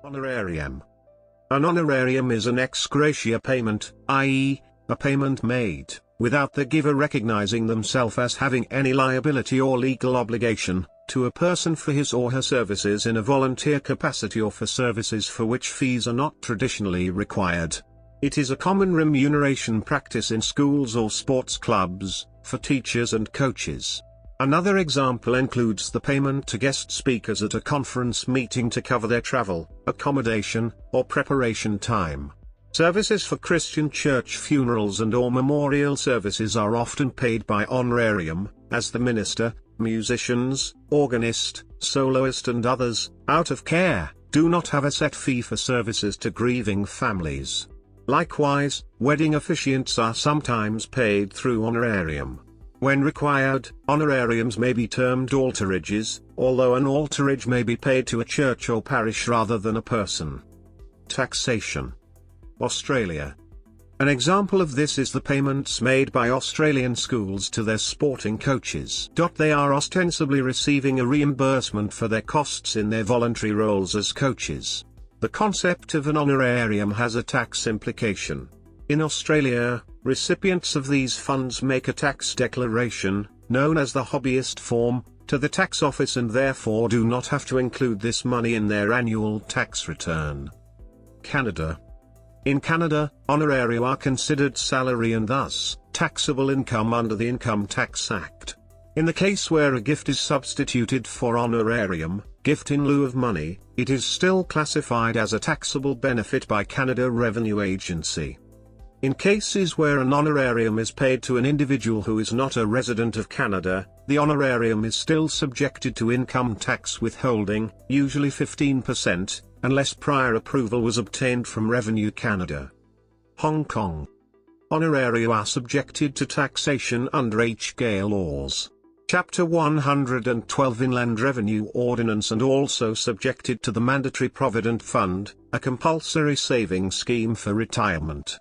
Honorarium. An honorarium is an ex gratia payment, i.e., a payment made, without the giver recognizing themselves as having any liability or legal obligation, to a person for his or her services in a volunteer capacity or for services for which fees are not traditionally required. It is a common remuneration practice in schools or sports clubs, for teachers and coaches. Another example includes the payment to guest speakers at a conference meeting to cover their travel, accommodation, or preparation time. Services for Christian church funerals and/or memorial services are often paid by honorarium, as the minister, musicians, organist, soloist and others, out of care, do not have a set fee for services to grieving families. Likewise, wedding officiants are sometimes paid through honorarium. When required, honorariums may be termed altarages, although an altarage may be paid to a church or parish rather than a person. Taxation. Australia. An example of this is the payments made by Australian schools to their sporting coaches. They are ostensibly receiving a reimbursement for their costs in their voluntary roles as coaches. The concept of an honorarium has a tax implication. In Australia, recipients of these funds make a tax declaration, known as the hobbyist form, to the tax office and therefore do not have to include this money in their annual tax return. Canada. In Canada, honoraria are considered salary and thus, taxable income under the Income Tax Act. In the case where a gift is substituted for honorarium, gift in lieu of money, it is still classified as a taxable benefit by Canada Revenue Agency. In cases where an honorarium is paid to an individual who is not a resident of Canada, the honorarium is still subjected to income tax withholding, usually 15%, unless prior approval was obtained from Revenue Canada. Hong Kong. Honoraria are subjected to taxation under HK laws. Chapter 112 Inland Revenue Ordinance and also subjected to the Mandatory Provident Fund, a compulsory saving scheme for retirement.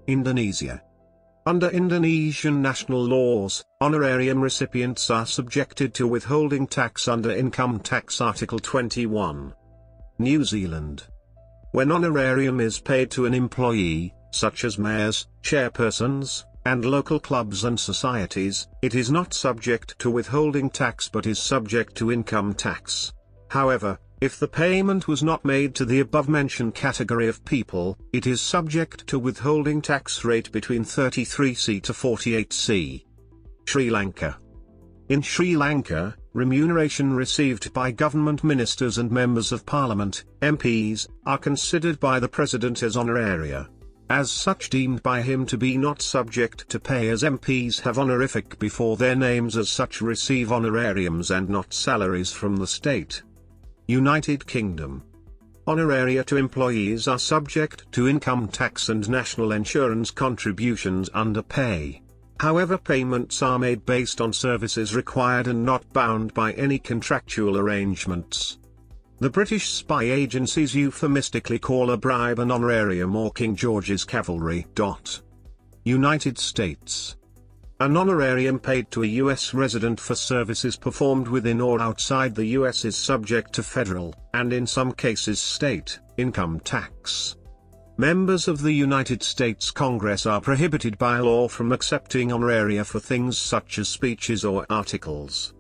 Indonesia. Under Indonesian national laws, honorarium recipients are subjected to withholding tax under Income Tax Article 21. New Zealand. When honorarium is paid to an employee, such as mayors, chairpersons, and local clubs and societies, it is not subject to withholding tax but is subject to income tax. However, if the payment was not made to the above-mentioned category of people, it is subject to withholding tax rate between 33C to 48C. Sri Lanka. In Sri Lanka, remuneration received by government ministers and members of parliament, MPs, are considered by the president as honoraria. As such deemed by him to be not subject to pay as MPs have honorific before their names as such receive honorariums and not salaries from the state. United Kingdom. Honoraria to employees are subject to income tax and national insurance contributions under pay. However, payments are made based on services required and not bound by any contractual arrangements. The British spy agencies euphemistically call a bribe an honorarium or King George's cavalry. United States. An honorarium paid to a U.S. resident for services performed within or outside the U.S. is subject to federal, and in some cases state, income tax. Members of the United States Congress are prohibited by law from accepting honoraria for things such as speeches or articles.